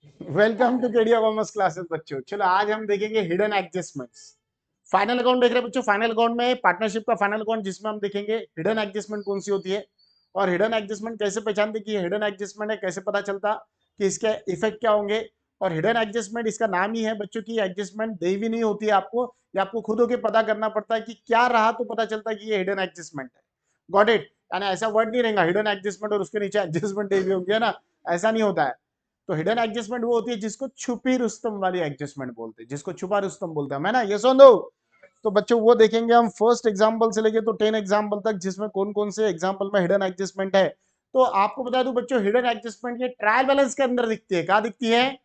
Welcome to Kedia commerce classes बच्चों। चलो आज हम देखेंगे हिडन एडजस्टमेंट्स। फाइनल अकाउंट देख रहे हैं बच्चों। फाइनल अकाउंट में पार्टनरशिप का फाइनल अकाउंट जिसमें हम देखेंगे हिडन एडजस्टमेंट कौन सी होती है और हिडन एडजस्टमेंट कैसे पहचानते कि हिडन एडजस्टमेंट है, कैसे पता चलता कि इसके इफेक्ट क्या होंगे। और हिडन एडजस्टमेंट इसका नाम ही है बच्चों की एडजस्टमेंट दे भी नहीं होती है आपको, या आपको खुद होकर पता करना पड़ता है कि क्या रहा तो पता चलता है कि ये हिडन एडजस्टमेंट है। Got it. यानी ऐसा वर्ड नहीं रहेगा हिडन एडजस्टमेंट और उसके नीचे एडजस्टमेंट दे भी होंगे ना, ऐसा नहीं होता है। तो हिडन एडजस्टमेंट वो होती है जिसको छुपी रुस्तम वाली एडजस्टमेंट बोलते हैं, जिसको छुपा रुस्तम बोलते हैं, है ना। ये सुन दो। तो बच्चों वो देखेंगे हम फर्स्ट एग्जांपल से लेके तो 10 एग्जांपल तक, जिसमें कौन कौन से एग्जांपल में हिडन एडजस्टमेंट है। तो आपको बता दूं बच्चों, हिडन एडजस्टमेंट ये ट्रायल बैलेंस के अंदर दिखती है। कहा दिखती है?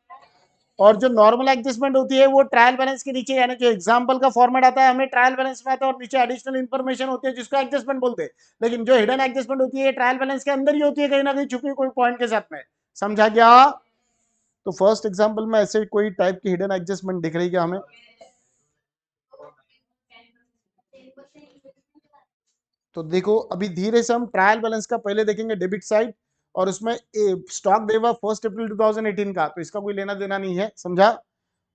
और जो नॉर्मल एडजस्टमेंट होती है वो ट्रायल बैलेंस के नीचे, यानी जो एग्जांपल का फॉर्मेट आता है हमें ट्रायल बैलेंस में आता है और नीचे एडिशनल इंफॉर्मेशन होती है जिसको एडजस्टमेंट बोलते हैं। लेकिन जो हिडन एडजस्टमेंट होती है ट्रायल बैलेंस के अंदर ही होती है, कहीं ना कहीं छुपी कोई पॉइंट के साथ में। समझा गया? तो फर्स्ट एग्जांपल में ऐसे कोई टाइप की हिडन एडजस्टमेंट दिख रही है हमें? तो देखो अभी धीरे से हम ट्रायल बैलेंस का पहले देखेंगे डेबिट साइड, और उसमें स्टॉक देवा 1 अप्रैल 2018 का, तो इसका कोई लेना देना नहीं है, समझा।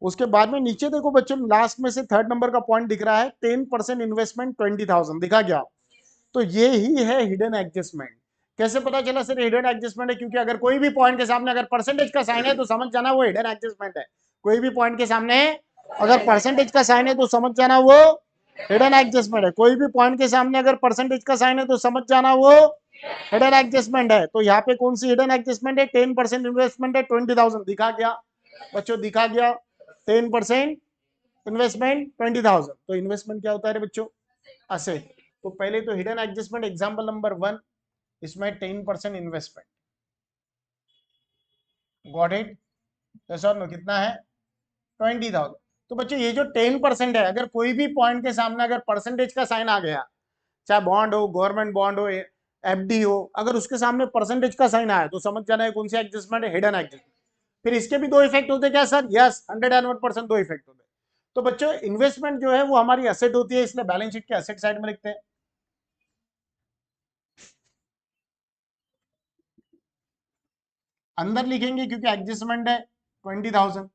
उसके बाद में नीचे देखो बच्चों, लास्ट में से थर्ड नंबर का पॉइंट दिख रहा है 10% इन्वेस्टमेंट 20,000, दिखा गया। तो ये ही है हिडन एडजस्टमेंट। कैसे पता चला सर हिडन एडजस्टमेंट है? क्योंकि अगर कोई भी पॉइंट के सामने अगर परसेंटेज का साइन है तो समझ जाना वो हिडन एडजस्टमेंट है। कोई भी पॉइंट के सामने अगर परसेंटेज का साइन है तो समझ जाना वो हिडन एडजस्टमेंट है। कोई भी पॉइंट के सामने अगर परसेंटेज का साइन है तो समझ जाना वो हिडन एडजस्टमेंट है। तो यहाँ पे कौन सी हिडन एडजस्टमेंट है? 10% इन्वेस्टमेंट है 20,000, दिखा गया बच्चों, दिखा गया। 10% इन्वेस्टमेंट 20,000, तो इन्वेस्टमेंट क्या होता है बच्चों? असेट। तो पहले तो हिडन एडजस्टमेंट एग्जांपल नंबर 1, इसमें 10% investment. Got it? Sir no कितना है? 20,000। तो बच्चों ये जो 10% है, अगर कोई भी पॉइंट के सामने अगर परसेंटेज का साइन आ गया, चाहे बॉन्ड हो, गवर्नमेंट बॉन्ड हो, एफडी हो, अगर उसके सामने परसेंटेज का साइन आया तो समझ जाना है कौन सी एडजस्टमेंट है? Hidden adjustment. फिर इसके भी दो इफेक्ट होते क्या सर? यस, 101% दो इफेक्ट होते। तो बच्चों इन्वेस्टमेंट जो है वो हमारी एसेट होती है, इसलिए बैलेंस शीट के एसेट साइड में लिखते हैं। अंदर लिखेंगे क्योंकि एडजस्टमेंट है 20,000।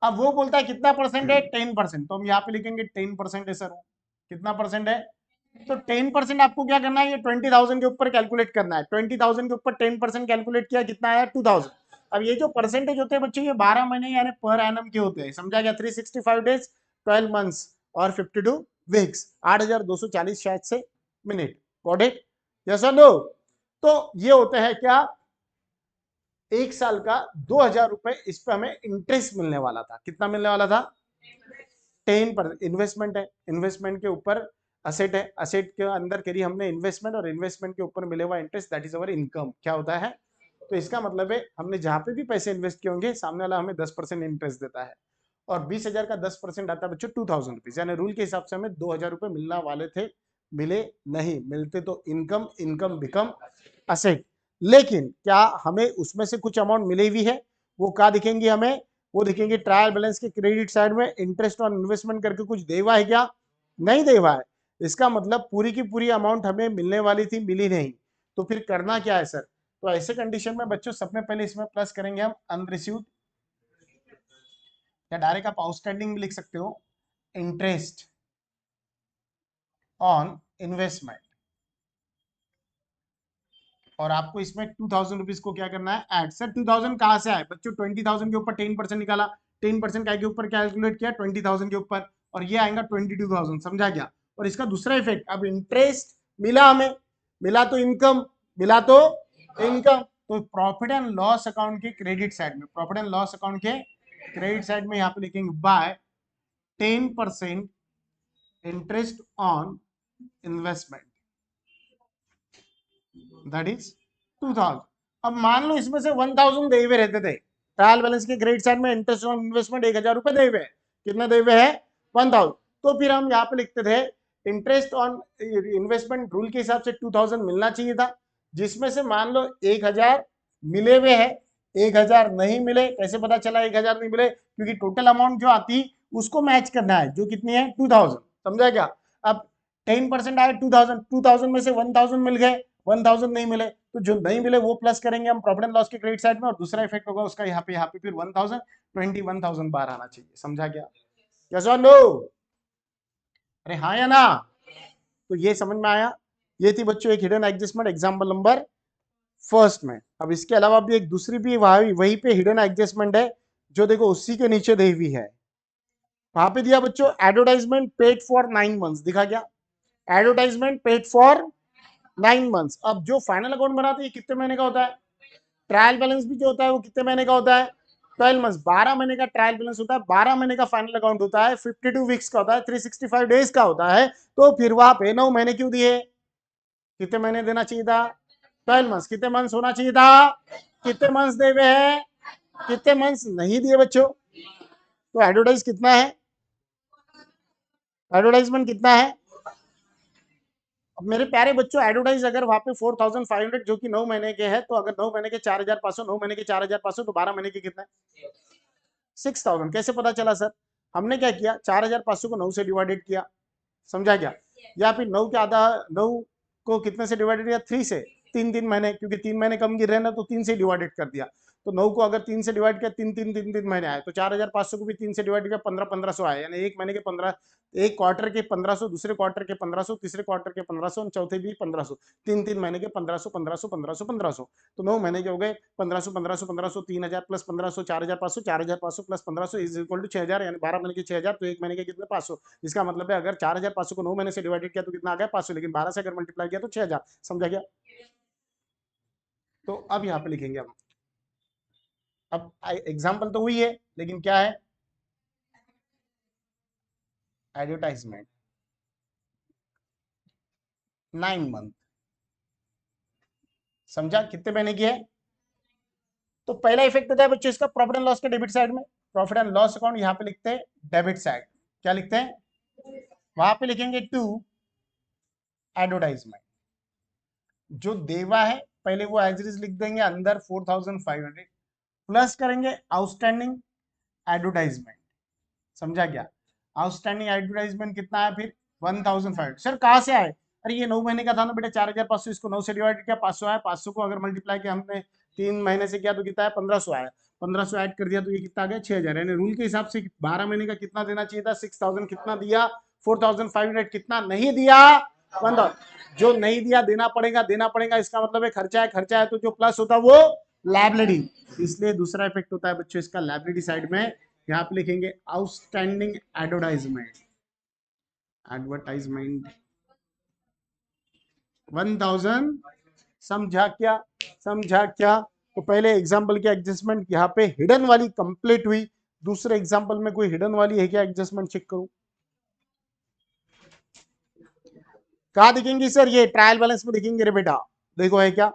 अब वो बोलता है कितना परसेंट है? 10%, तो हम यहाँ पे लिखेंगे 10% है सर। कितना परसेंट है? तो 10% आपको क्या करना है? ये 20,000 के ऊपर कैलकुलेट करना है। 20,000 के ऊपर 10% कैलकुलेट किया, कितना आया? 2,000। अब ये जो परसेंटेज होते हैं बच्चों, ये 12 महीने यानी पर एनम के होते हैं, समझा गया। 365 डेज, 12 मंथ्स और 52 वीक्स, 8,240 शायद से मिनट। Got it? यस और नो? तो ये होते हैं क्या? एक साल का 2,000 रुपए इस पे हमें इंटरेस्ट मिलने वाला था। कितना मिलने वाला था? 10%। इन्वेस्टमेंट है, इन्वेस्टमेंट के ऊपर असेट है, असेट के अंदर करी हमने इन्वेस्टमेंट, और इन्वेस्टमेंट के ऊपर मिले हुआ interest, that is our income. क्या होता है? तो इसका मतलब है हमने जहां पे भी पैसे इन्वेस्ट किए होंगे, सामने वाला हमें 10% इंटरेस्ट देता है। और 20,000 का 10% आता है बच्चों 2,000 रुपीज, यानी रूल के हिसाब से हमें 2,000 रुपए मिलने वाले थे, मिले नहीं। मिलते तो इनकम, इनकम बिकम असेट। लेकिन क्या हमें उसमें से कुछ अमाउंट मिले भी है? वो क्या दिखेंगे हमें? वो दिखेंगे ट्रायल बैलेंस के क्रेडिट साइड में, इंटरेस्ट ऑन इन्वेस्टमेंट करके कुछ दे हुआ है क्या? नहीं दे हुआ है। इसका मतलब पूरी की पूरी अमाउंट हमें मिलने वाली थी, मिली नहीं। तो फिर करना क्या है सर? तो ऐसे कंडीशन में बच्चों सबसे पहले इसमें प्लस करेंगे हम अनरिसीव्ड, या डायरेक्ट आप आउटस्टैंडिंग भी लिख सकते हो, इंटरेस्ट ऑन इन्वेस्टमेंट। और आपको इसमें 2,000 रुपीज को क्या करना है? ऐड। सर 2,000 कहां से आए बच्चों? 20,000 के ऊपर 10% निकाला। 10% क्या के ऊपर कैलकुलेट किया? 20,000 के ऊपर, और ये आएगा 22,000, समझा गया। और इसका दूसरा इफेक्ट, अब इंटरेस्ट मिला हमें, मिला तो इनकम, मिला तो इनकम। तो प्रॉफिट एंड लॉस अकाउंट के क्रेडिट साइड में, प्रॉफिट एंड लॉस अकाउंट के क्रेडिट साइड में यहाँ पे लिखेंगे by 10% interest on investment, that is 2,000। अब मान लो इसमें से 1,000 दे हुए रहते थे, ट्रायल बैलेंस के क्रेडिट साइड में इंटरेस्ट ऑन इन्वेस्टमेंट 1,000 रुपए दे हुए। कितना दे हुए है? 1,000। तो फिर हम यहाँ पे लिखते थे इंटरेस्ट ऑन इन्वेस्टमेंट रूल के हिसाब से 2,000 मिलना चाहिए था, जिसमें से मान लो 1,000 मिले हुए है, 1,000 नहीं मिले। कैसे पता चला 1,000 नहीं मिले? क्योंकि टोटल अमाउंट जो आती उसको मैच करना है, जो कितनी है? 2,000, समझा क्या। अब 10% आए 2,000, 2,000 में से 1,000 मिल गए, 1000 नहीं मिले तो जो नहीं मिले वो प्लस करेंगे हम प्रॉफिट एंड लॉस के क्रेडिट साइड में, और दूसरा इफेक्ट होगा उसका यहाँ पे फिर 1000 बाहर आना चाहिए। समझा क्या? यस और नो? अरे हाँ या ना? तो ये समझ में आया? ये थी बच्चों एक hidden adjustment example number first में। अब इसके अलावा भी एक दूसरी भी वही पे हिडन एडजस्टमेंट है, जो देखो उसी के नीचे दी हुई है। वहां पे दिया बच्चों एडवर्टाइजमेंट पेड फॉर 9 मंथ्स, दिखा क्या? Advertisement paid for 9 months. अब जो फाइनल अकाउंट बनाते हैं कितने महीने का होता है? ट्रायल बैलेंस भी जो होता है वो कितने महीने का होता है? 12 मंथ्स। 12 महीने का ट्रायल बैलेंस होता है, 12 महीने का फाइनल अकाउंट होता है, 52 वीक्स का होता है, 365 डेज का होता है। तो फिर वहां पे 9 महीने क्यों दिए? कितने महीने देना चाहिए था? 12 मंथ्स। कितने मंथ्स होना चाहिए था? कितने मंथ्स दे हुए हैं? कितने मंथ्स नहीं दिए बच्चों? तो एडवर्टाइज कितना है? एडवर्टाइजमेंट कितना है? अब मेरे प्यारे बच्चों एडवर्टाइज अगर वहां पे 4500 जो कि 9 महीने के है, तो अगर 9 महीने के 4500, 9 महीने के 4500 तो 12 महीने के कितने? 6000। कैसे पता चला सर? हमने क्या किया, 4500 को 9 से डिवाइडेड किया। समझा क्या? या फिर 9 के आधा 9 को कितने से डिवाइडेड किया? 3 से। 3 महीने, क्योंकि 3 महीने कम गिर रहे हैं ना, तो 3 से डिवाइडेड कर दिया। तो 9 को अगर 3 से डिवाइड किया, 3 महीने आए, तो 4500 को भी 3 से डिवाइड किया, 1500 आए। यानी एक महीने के 15, एक क्वार्टर के 1500, दूसरे क्वार्टर के 1500, तीसरे क्वार्टर के 1500, चौथे भी 1500। 3 महीने के 1500 1500 1500 1500। तो 9 महीने के हो गए 1500 1500 1500, 3000 plus 1500 4500, 4500 plus 1500 is equal to 6000, यानी 12 महीने के 6000। तो एक महीने के कितने? 500। इसका मतलब है अगर 4500 को 9 महीने से डिवाइडेड किया तो कितना आ गया? 500। लेकिन 12 से अगर मल्टीप्लाई किया तो 6000। समझा गया? तो अब यहाँ पे लिखेंगे हम। अब एग्जाम्पल तो वही है, लेकिन क्या है? Advertisement 9 month. समझा? कितने महीने की है? तो पहला इफेक्ट होता है बच्चों इसका प्रॉफिट एंड लॉस के डेबिट साइड में। प्रॉफिट एंड लॉस अकाउंट यहाँ पे लिखते हैं डेबिट साइड। क्या लिखते हैं? वहां पे लिखेंगे टू एडवर्टाइजमेंट। जो देवा है पहले वो एज इट इज लिख देंगे अंदर 4500, प्लस करेंगे आउटस्टैंडिंग एडवर्टाइजमेंट। समझा क्या? आउटस्टैंडिंग एडवर्टाइजमेंट कितना है फिर? 1500। सर कहां से आए? अरे ये 9 महीने का था ना बेटा, 4500, इसको 9 से डिवाइड किया, 500 आया। 500 को अगर मल्टीप्लाई किया हमने 3 महीने से किया तो कितना है? 1500 आया। 1500 ऐड कर दिया तो ये कितना आ गया? 6000। यानी रूल के हिसाब से 12 महीने का कितना देना चाहिए था? 6000। कितना दिया? 4500। कितना नहीं दिया? 1000। जो नहीं दिया देना पड़ेगा, देना पड़ेगा। इसका मतलब है खर्चा है, खर्चा है तो जो प्लस होता है वो लायबिलिटी। इसलिए दूसरा इफेक्ट होता है बच्चों इसका लायबिलिटी साइड में। यहाँ पे लिखेंगे आउटस्टैंडिंग एडवर्टाइजमेंट। एडवर्टाइजमेंट 1000। समझा क्या? समझा क्या? तो पहले एग्जांपल की एडजस्टमेंट यहाँ पे हिडन वाली कंप्लीट हुई। दूसरे एग्जांपल में कोई हिडन वाली है क्या? एडजस्टमेंट चेक करूं। कहा दिखेंगी सर? ये ट्रायल बैलेंस में दिखेंगे रे बेटा। देखो है क्या?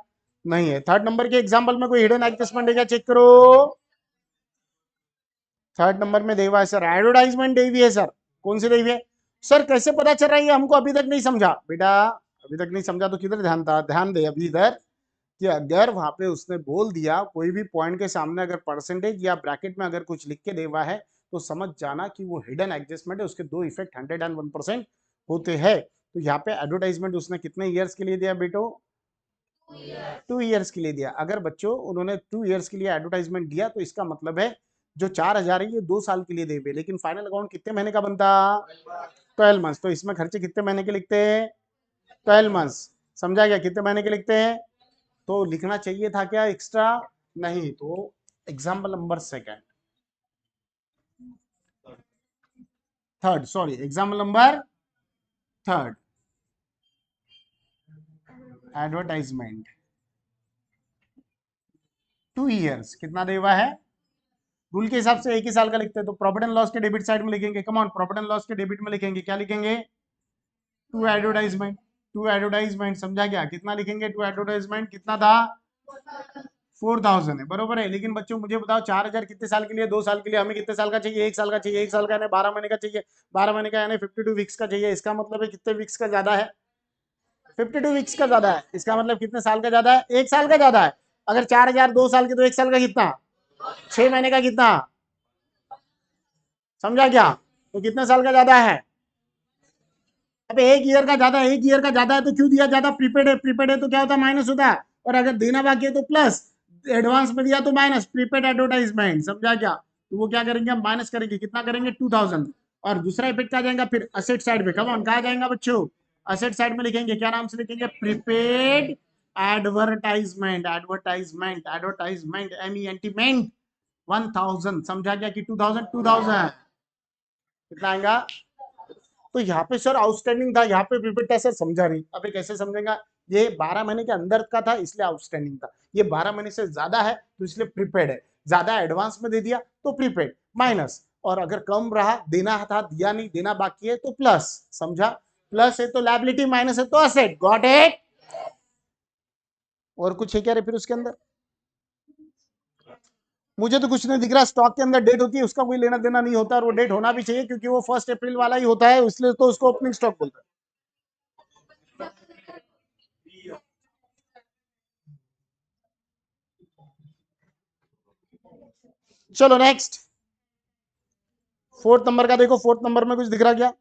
नहीं है। थर्ड नंबर के एग्जांपल में कोई हिडन एडजस्टमेंट है क्या? चेक करो। थर्ड नंबर में देवा है सर, एडवर्टाइजमेंट देवी है सर। कौन सी देवी है सर? कैसे पता चल रहा है? हमको अभी तक नहीं समझा बेटा। अभी तक नहीं समझा तो किधर ध्यान था? ध्यान दे अभी इधर, कि अगर वहां पे उसने बोल दिया कोई भी पॉइंट के सामने अगर परसेंटेज या ब्रैकेट में अगर कुछ लिख के देवा है, तो समझ जाना कि वो हिडन एडजस्टमेंट है। उसके दो इफेक्ट 101% होते हैं। तो यहाँ पे एडवर्टाइजमेंट उसने कितने ईयर्स के लिए दिया बेटो? 2 ईयर्स के लिए दिया। अगर बच्चों उन्होंने 2 ईयर्स के लिए एडवर्टाइजमेंट दिया तो इसका मतलब है जो 4000 है ये 2 साल के लिए देवे, लेकिन फाइनल अकाउंट कितने महीने का बनता? 12 मंथ्स। तो इसमें खर्चे कितने महीने के लिखते हैं? 12 मंथ्स। समझा गया? कितने महीने के लिखते हैं? तो लिखना चाहिए था क्या एक्स्ट्रा? नहीं। तो example number second, third, sorry, example number third, advertisement 2 years कितना देवा है? रूल के हिसाब से एक ही साल का लिखते हैं, तो प्रॉफिट एंड लॉस के डेबिट साइड में लिखेंगे। Come on, profit and loss के डेबिट में लिखेंगे। क्या लिखेंगे? To advertisement. To advertisement. समझा गया? कितना लिखेंगे? टू एडवर्टाइजमेंट कितना था? 4000 है, बरोबर है। लेकिन बच्चों मुझे बताओ 4000 कितने साल के लिए? 2 साल के लिए। हमें कितने साल का चाहिए? 1 साल का चाहिए। 1 साल का यानी 12 महीने का चाहिए। 12 महीने का यानी 52 वीक्स का चाहिए। इसका मतलब है कितने वीक्स का ज्यादा है? 52 वीक्स का ज्यादा है। इसका मतलब कितने साल का ज्यादा है? 1 साल का ज्यादा है। अगर 4000 2 साल के, तो 1 साल का कितना? 6 महीने का कितना? समझा क्या? तो कितने साल का ज्यादा है? अब एक ईयर का ज्यादा, एक ईयर का ज्यादा है तो क्यों दिया ज्यादा? प्रीपेड है, प्रीपेड है तो क्या होता है? माइनस होता है। और अगर देना बाकी है तो प्लस, एडवांस में दिया तो माइनस। प्रीपेड एडवर्टाइजमेंट, समझा क्या? तो वो क्या करेंगे? हम माइनस करेंगे, कितना करेंगे? 2000। और दूसरा इफेक्ट कहा जाएगा फिर असेट साइड पे। कम ऑन, कहा जाएगा बच्चों? असेट साइड में लिखेंगे, क्या नाम से लिखेंगे? Prepaid advertisement, advertisement, advertisement, MENT, 1000। समझा गया कि 2000, 2000 कितना आएगा? तो यहाँ पे सर आउटस्टैंडिंग था, यहाँ पे प्रीपेड था सर, समझा नहीं। अबे कैसे समझेगा? ये 12 महीने के अंदर का था इसलिए आउटस्टैंडिंग था, ये 12 महीने से ज्यादा है तो इसलिए प्रीपेड है। ज्यादा एडवांस में दे दिया तो प्रीपेड माइनस, और अगर कम रहा, देना था दिया नहीं, देना बाकी है तो प्लस। समझा? प्लस है तो लायबिलिटी, माइनस है तो असेट। Got it? और कुछ है क्या रे फिर उसके अंदर? मुझे तो कुछ नहीं दिख रहा। स्टॉक के अंदर डेट होती है, उसका कोई लेना देना नहीं होता, और वो डेट होना भी चाहिए क्योंकि वो 1 अप्रैल वाला ही होता है, इसलिए तो उसको ओपनिंग स्टॉक बोलते हैं। चलो नेक्स्ट, फोर्थ नंबर का देखो। फोर्थ नंबर में कुछ दिख रहा क्या?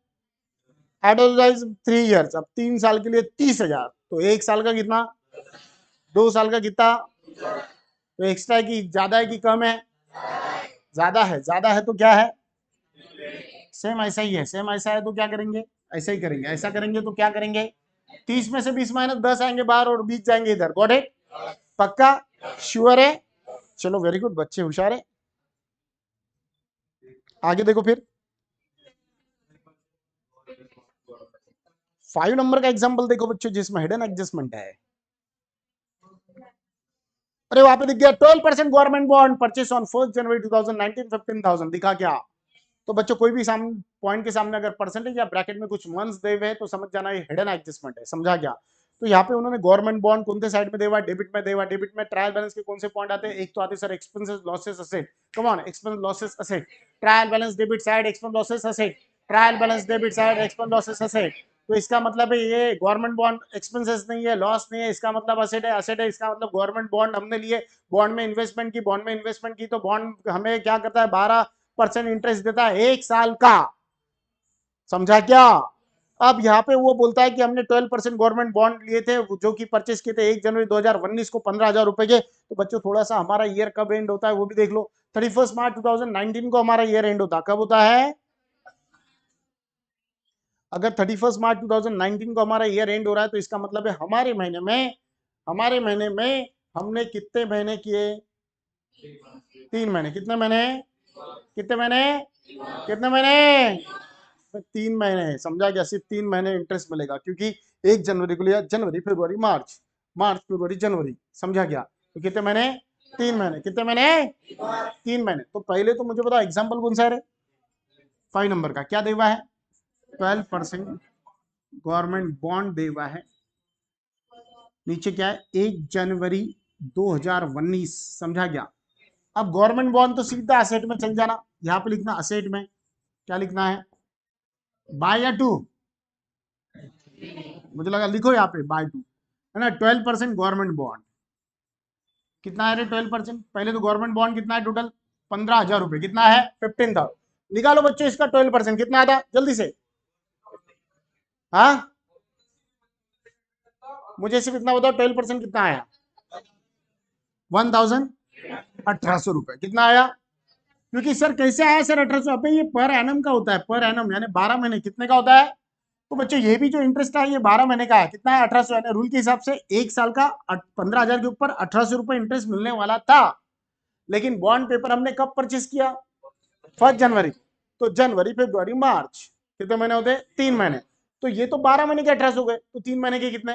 एडवर्टाइज 3 ईयर्स, अब 3 साल के लिए 30,000, तो 1 साल का कितना? 2 साल का कितना? तो एक्स्ट्रा है कि ज्यादा है कि कम है? ज्यादा है। ज्यादा है तो क्या है? सेम ऐसा ही है, सेम ऐसा है तो क्या करेंगे? ऐसा ही करेंगे। ऐसा करेंगे तो क्या करेंगे? 30 में से 20 माइनस 10 आएंगे बाहर और 20 जाएंगे इधर। Got it? पक्का? श्योर है? चलो वेरी गुड, बच्चे होशियार है। आगे देखो फिर, 5 नंबर का एग्जाम्पल देखो बच्चों, जिसमें हिडन एडजस्टमेंट है। अरे वहां पे दिख गया 12% गवर्नमेंट बॉन्ड परचेस ऑन 1 जनवरी 2019, 15,000। दिखा क्या? तो बच्चों कोई भी सामने पॉइंट के सामने अगर परसेंटेज या ब्रैकेट में कुछ मंथ्स दे हुए हैं तो समझ जाना ये हिडन एडजस्टमेंट है। समझा क्या? तो यहाँ पे उन्होंने गवर्नमेंट बॉन्ड कौन से साइड में देवा? डेबिट में देवा। डेबिट में ट्रायल बैलेंस के कौन से पॉइंट आते हैं? एक तो आते sir expenses, losses, asset. Come on, expense, losses, asset. Trial balance debit side, expense, losses, asset. Trial balance debit side, expense, losses, asset. तो इसका मतलब है ये गवर्नमेंट बॉन्ड एक्सपेंसेस नहीं है, लॉस नहीं है, इसका मतलब असेट है। असेट है इसका मतलब गवर्नमेंट बॉन्ड हमने लिए, बॉन्ड में इन्वेस्टमेंट की, बॉन्ड में इन्वेस्टमेंट की तो बॉन्ड हमें क्या करता है? 12% इंटरेस्ट देता है 1 साल का। समझा क्या? अब यहाँ पे वो बोलता है कि हमने 12% गवर्नमेंट बॉन्ड लिए थे जो कि परचेस किए थे 1 जनवरी 2019 को 15,000 रुपए के। तो बच्चों थोड़ा सा हमारा ईयर कब एंड होता है वो भी देख लो। 31 मार्च 2019 को हमारा ईयर एंड होता, कब होता है? अगर 31 मार्च 2019 को हमारा ईयर एंड हो रहा है तो इसका मतलब है हमारे महीने में हमने कितने महीने किए? 3 महीने। कितने महीने? कितने महीने? कितने महीने? 3 महीने है। समझा क्या? सिर्फ 3 महीने इंटरेस्ट मिलेगा क्योंकि 1 जनवरी को लिया, जनवरी, फरवरी, मार्च, मार्च, फरवरी, जनवरी। समझा क्या? तो कितने महीने? 3 महीने। कितने महीने? 3 महीने। तो पहले तो मुझे बताओ एग्जाम्पल कौन सा है? 5 नंबर का क्या देवा है? 12% गवर्नमेंट बॉन्ड देवा है। नीचे क्या है? 1 जनवरी 2019। समझा क्या? अब गवर्नमेंट बॉन्ड तो सीधा असेट में चल जाना, यहाँ पे लिखना असेट में। क्या लिखना है? बाय या टू? मुझे लगा लिखो यहाँ पे बाय टू, है ना? 12% गवर्नमेंट बॉन्ड कितना है रे? 12%। पहले तो गवर्नमेंट बॉन्ड कितना है टोटल? 15,000 रुपए। कितना है? 15,000। निकालो बच्चों इसका 12% कितना आता जल्दी से। हाँ, मुझे सिर्फ इतना बताओ 12% कितना आया? 1,800 रुपए। कितना आया? क्योंकि सर कैसे आया सर 1800? अबे ये पर एनम का होता है, पर एनम यानी 12 महीने। कितने का होता है? तो बच्चों ये भी जो इंटरेस्ट है ये 12 महीने का है। कितना है? 1800। यानी रूल के हिसाब से 1 साल का 15,000 के ऊपर 1800 रुपए इंटरेस्ट मिलने वाला था। लेकिन बॉन्ड पेपर हमने कब परचेस किया? 1 जनवरी। तो जनवरी, फरवरी, मार्च, कितने महीने होते? 3 महीने। तो ये तो 12 महीने के 1800 हो गए, तो 3 महीने के कितने?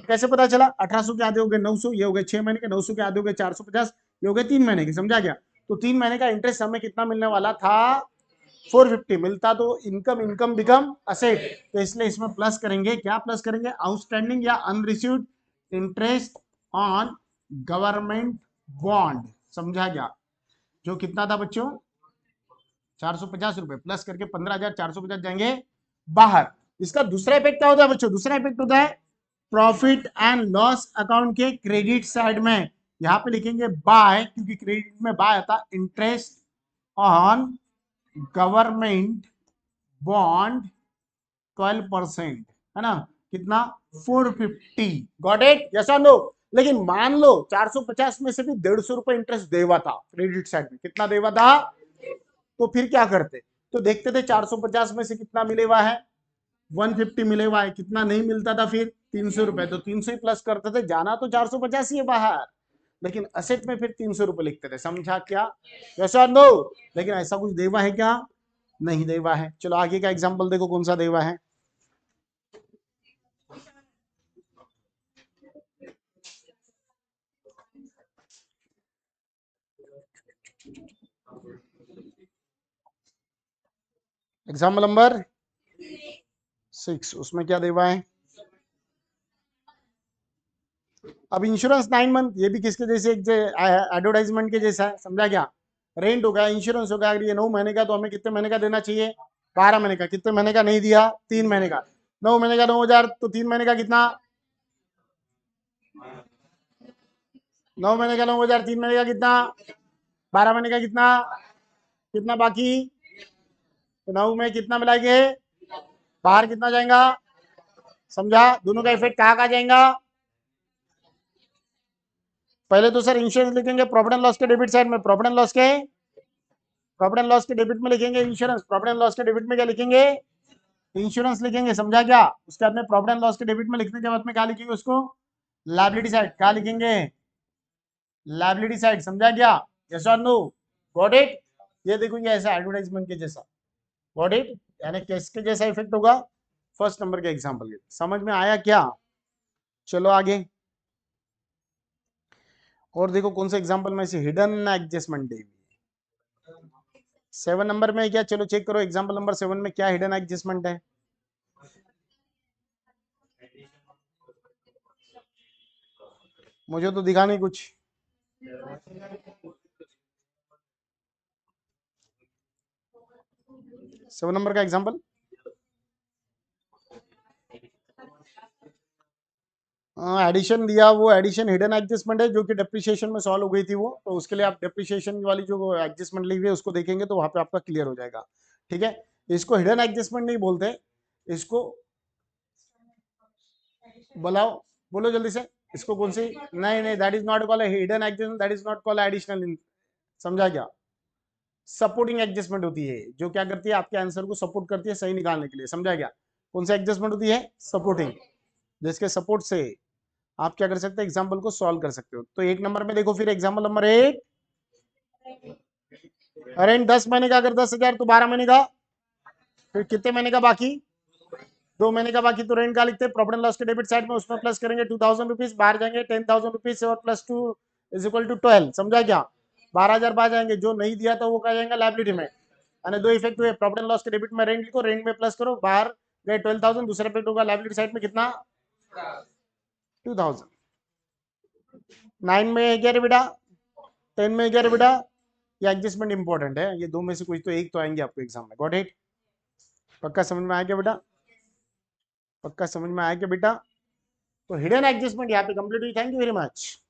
कैसे पता चला? 1800 के आधे हो गए 900, ये हो गए 6 महीने के। 900 के आधे हो गए 450, ये हो गए 3 महीने के। समझा गया? तो 3 महीने का इंटरेस्ट हमें कितना मिलने वाला था? 450 मिलता। तो इनकम, इनकम बिकम असेट, तो इसलिए इसमें प्लस करेंगे। क्या प्लस करेंगे? आउटस्टैंडिंग या अनरिसीव्ड इंटरेस्ट ऑन गवर्नमेंट बॉन्ड। समझा गया? जो कितना था बच्चों? 450 रुपए प्लस करके 15,450 जाएंगे बाहर। इसका दूसरा इफेक्ट क्या होता है बच्चों? दूसरा इफेक्ट होता है प्रॉफिट एंड लॉस अकाउंट के क्रेडिट साइड में। यहां पे लिखेंगे बाय, क्योंकि क्रेडिट में बाय आता इंटरेस्ट ऑन गवर्नमेंट बॉन्ड 12%, है ना, कितना 450, गॉट इट, यस और नो। लेकिन मान लो 450 में से भी 150 रुपए इंटरेस्ट देवा था क्रेडिट साइड में, कितना देवा था, तो फिर क्या करते, तो देखते थे 450 में से कितना मिले हुआ है, 150 मिले हुआ है, कितना नहीं मिलता था फिर 300 रुपए, तो 300 ही प्लस करते थे, जाना तो 450 ही है बाहर, लेकिन असेट में फिर 300 रुपए लिखते थे, समझा क्या, यस और नो। लेकिन ऐसा कुछ देवा है क्या, नहीं देवा है। चलो आगे का एग्जांपल देखो कौन सा देवा है। एग्जाम्पल नंबर 6, उसमें क्या देवा है, अब इंश्योरेंस 9 मंथ, ये भी किसके जैसे एक एडवर्टाइजमेंट के जैसा है, समझा क्या, रेंट होगा, इंश्योरेंस होगा, अगर ये 9 महीने का तो हमें कितने महीने का देना चाहिए, 12 महीने का, कितने महीने का नहीं दिया, 3 महीने का, 9 महीने का 9,000, तो 3 महीने का कितना, 9 महीने का 9,000, 3 महीने का कितना, 12 महीने का कितना, कितना बाकी, तो 9 में कितना मिलाएंगे, बाहर कितना जाएगा, समझा, दोनों का इफेक्ट कहाँ कहाँ जाएगा, पहले तो सर इंश्योरेंस लिखेंगे प्रॉफिट एंड लॉस के डेबिट साइड में, प्रॉफिट एंड लॉस के डेबिट में लिखेंगे इंश्योरेंस, प्रॉफिट एंड लॉस के डेबिट में क्या लिखेंगे, इंश्योरेंस लिखेंगे, समझा क्या, उसके बाद में प्रॉफिट एंड लॉस के डेबिट में लिखने के बाद में क्या लिखेंगे उसको, लायबिलिटी साइड, क्या लिखेंगे, लायबिलिटी साइड, समझा क्या, यस और नो, गॉट इट। ये देखो ये ऐसा एडवर्टाइजमेंट के जैसा, गॉट इट, यानी किसके जैसा इफेक्ट होगा, फर्स्ट नंबर के एग्जांपल के, समझ में आया क्या, चलो आगे, और देखो कौन सा एग्जांपल में से हिडन एडजस्टमेंट दी, 7 नंबर में क्या, चलो चेक करो एग्जांपल नंबर 7 में क्या हिडन एडजस्टमेंट है, मुझे तो दिखा नहीं कुछ, 7 नंबर का एग्जांपल, एडिशन दिया, वो एडिशन हिडन एडजस्टमेंट है जो कि डेप्रिसिएशन में सॉल्व हो गई थी वो, तो उसके लिए आप डेप्रिसिएशन वाली जो एडजस्टमेंट ली हुई है उसको देखेंगे तो वहां पे आपका क्लियर हो जाएगा, ठीक है। इसको हिडन एडजस्टमेंट नहीं बोलते, इसको बुलाओ, बोलो जल्दी से, इसको कौन सी, नहीं नहीं, that is not called hidden adjustment, that is not called additional, समझा क्या, सपोर्टिंग एडजस्टमेंट होती है, जो क्या करती है आपके आंसर को सपोर्ट करती है सही निकालने के लिए, समझा क्या, कौन सा एडजस्टमेंट होती है, सपोर्टिंग, जिसके सपोर्ट से आप क्या कर सकते हैं, एग्जाम्पल को सॉल्व कर सकते हो। तो 1 नंबर में देखो फिर एग्जाम्पल नंबर 8, रेंट 10 महीने का, अगर 10,000 तो 12 महीने का, फिर कितने महीने का बाकी, 2 महीने का बाकी, तो रेंट का लिखते हैं प्रॉफिट एंड लॉस के डेबिट साइड में, उसमें प्लस करेंगे 2,000 रुपीज, बाहर जाएंगे 10,000 रुपीज और +2 इज इक्वल टू 12, समझा क्या, 12,000 बाहर जाएंगे, जो नहीं दिया था वो क्या जाएगा लायबिलिटी में, यानी दो इफेक्ट हुए, प्रॉफिट एंड लॉस के डेबिट में रेंट लिखो, रेंट में प्लस करो, बाहर गए 12,000, दूसरा इफेक्ट होगा लायबिलिटी साइड में कितना, 2,000, 9 में क्या रे बेटा, 10 में क्या रे बेटा, ये एडजस्टमेंट इंपॉर्टेंट है, ये दो में से कुछ तो एक तो आएंगे आपको एग्जाम में, गॉट इट, पक्का समझ में आया क्या बेटा, पक्का समझ में आया क्या बेटा, तो हिडन एडजस्टमेंट यहाँ पे कंप्लीट हुई, थैंक यू वेरी मच।